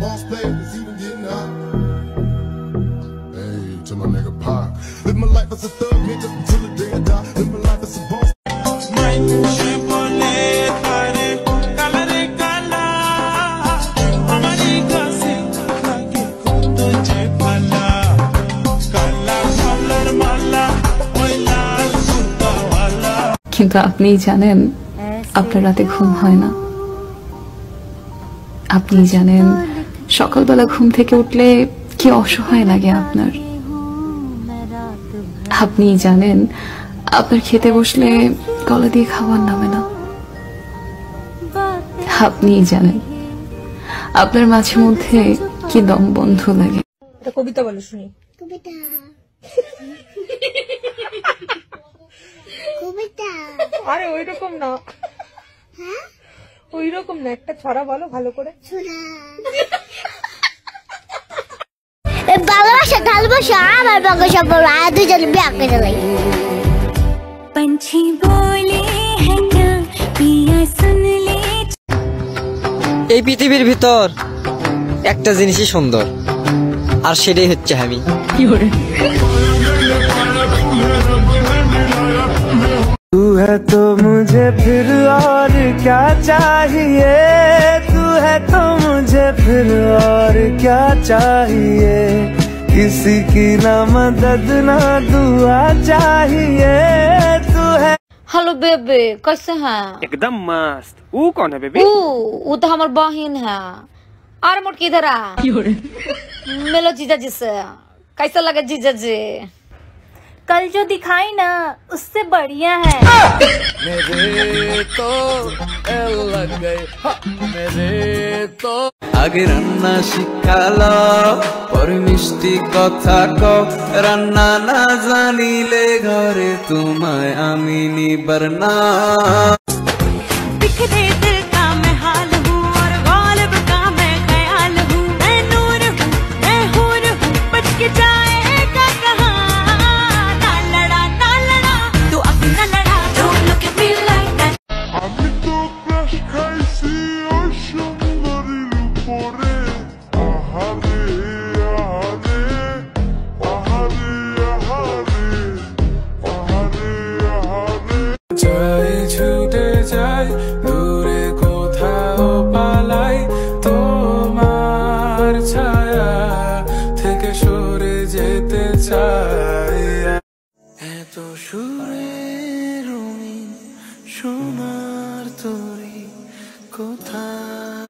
boss player was even getting hot. Hey, to my nigga Pac. Live my life as a thug, nigga, until the day I die. Live my life as a boss. কিন্তু আপনি জানেন আপনার রাতে ঘুম হয় না। আপনি জানেন সকালবেলা ঘুম থেকে উঠলে কি অসহায় লাগে আপনার। আপনি জানেন আপনার খেতে বসলে গলা দিয়ে খাবার নামে না। আপনি জানেন আপনার মাঝে মধ্যে কি দম বন্ধ লাগে। একটা কবিতা বলো শুনি। কবিতা কবিতা আরে ওই রকম না। হ্যাঁ ওই রকম না, একটা ছড়া বলো ভালো করে। ছড়া ভালোবাসা ভালোবাসা আমার বাগসা বলো আর দুজন বিয়ে করে লাই। पंछी बोले हैं क्या पिया सुन ले। এই পৃথিবীর ভিতর একটা জিনিসই সুন্দর, আর সেটাই হচ্ছে আমি। तू है तो मुझे फिर और क्या चाहिए, तू है तो मुझे फिर और क्या चाहिए, किसी की ना मदद ना दुआ चाहिए, तू है। हेलो बेबी, कैसे हैं? एकदम मस्त। वो कौन है बेबी? वो तो हमारी बहन है। और मोट किधर आ? मिलो जीजा जी से। कैसा लगा जीजा जी? कल जो दिखाई ना उससे बढ़िया है। मेरे तो लग गए मेरे तो आगे रान्ना शिखालो पर मिष्टि कथा कও রান্না না জানিলে ঘরে তোমায় আমি নিবার না।